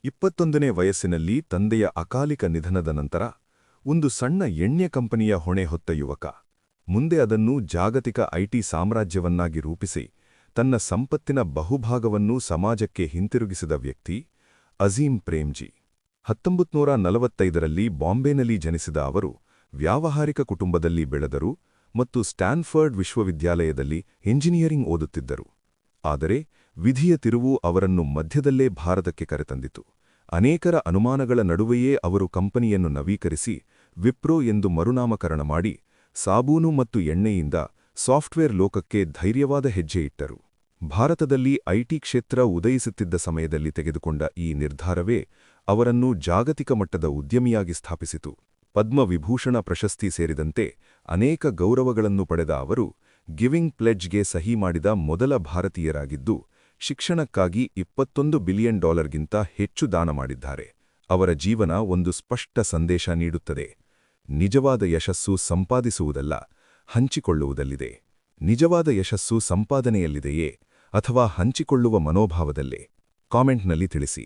21ನೇ ವಯಸ್ಸಿನಲ್ಲಿ ತಂದೆಯ ಅಕಾಲಿಕ ನಿಧನದ ನಂತರ ಒಂದು ಸಣ್ಣ ಎಣ್ಣೆ ಕಂಪನಿಯ ಹೊಣೆ ಹೊತ್ತ ಯುವಕ ಮುಂದೆ ಅದನ್ನು ಜಾಗತಿಕ ಐಟಿ ಸಾಮ್ರಾಜ್ಯವನ್ನಾಗಿ ರೂಪಿಸಿ ತನ್ನ ಸಂಪತ್ತಿನ ಬಹುಭಾಗವನ್ನೂ ಸಮಾಜಕ್ಕೆ ಹಿಂತಿರುಗಿಸಿದ ವ್ಯಕ್ತಿ ಅಜೀಂ ಪ್ರೇಮ್ಜಿ. 1945ರಲ್ಲಿ ಬಾಂಬೆನಲ್ಲಿ ಜನಿಸಿದ ಅವರು ವ್ಯಾವಹಾರಿಕ ಕುಟುಂಬದಲ್ಲಿ ಬೆಳೆದರು ಮತ್ತು ಸ್ಟ್ಯಾನ್ಫರ್ಡ್ ವಿಶ್ವವಿದ್ಯಾಲಯದಲ್ಲಿ ಎಂಜಿನಿಯರಿಂಗ್ ಓದುತ್ತಿದ್ದರು. ಆದರೆ ವಿಧಿಯ ತಿರುವು ಅವರನ್ನು ಮಧ್ಯದಲ್ಲೇ ಭಾರತಕ್ಕೆ ಕರೆತಂದಿತು. ಅನೇಕರ ಅನುಮಾನಗಳ ನಡುವೆಯೇ ಅವರು ಕಂಪನಿಯನ್ನು ನವೀಕರಿಸಿ ವಿಪ್ರೋ ಎಂದು ಮರುನಾಮಕರಣ ಮಾಡಿ ಸಾಬೂನು ಮತ್ತು ಎಣ್ಣೆಯಿಂದ ಸಾಫ್ಟ್ವೇರ್ ಲೋಕಕ್ಕೆ ಧೈರ್ಯವಾದ ಹೆಜ್ಜೆ ಇಟ್ಟರು. ಭಾರತದಲ್ಲಿ ಐಟಿ ಕ್ಷೇತ್ರ ಉದಯಿಸುತ್ತಿದ್ದ ಸಮಯದಲ್ಲಿ ತೆಗೆದುಕೊಂಡ ಈ ನಿರ್ಧಾರವೇ ಅವರನ್ನು ಜಾಗತಿಕ ಮಟ್ಟದ ಉದ್ಯಮಿಯಾಗಿ ಸ್ಥಾಪಿಸಿತು. ಪದ್ಮವಿಭೂಷಣ ಪ್ರಶಸ್ತಿ ಸೇರಿದಂತೆ ಅನೇಕ ಗೌರವಗಳನ್ನು ಪಡೆದ ಅವರು ಗಿವಿಂಗ್ ಪ್ಲೆಡ್ಜ್ಗೆ ಸಹಿ ಮಾಡಿದ ಮೊದಲ ಭಾರತೀಯರಾಗಿದ್ದು, ಶಿಕ್ಷಣಕ್ಕಾಗಿ $21 ಬಿಲಿಯನ್ ಹೆಚ್ಚು ದಾನ ಮಾಡಿದ್ದಾರೆ. ಅವರ ಜೀವನ ಒಂದು ಸ್ಪಷ್ಟ ಸಂದೇಶ ನೀಡುತ್ತದೆ: ನಿಜವಾದ ಯಶಸ್ಸು ಸಂಪಾದಿಸುವುದಲ್ಲ, ಹಂಚಿಕೊಳ್ಳುವುದಲ್ಲಿದೆ. ನಿಜವಾದ ಯಶಸ್ಸು ಸಂಪಾದನೆಯಲ್ಲಿದೆಯೇ ಅಥವಾ ಹಂಚಿಕೊಳ್ಳುವ ಮನೋಭಾವದಲ್ಲೇ? ಕಾಮೆಂಟ್ನಲ್ಲಿ ತಿಳಿಸಿ.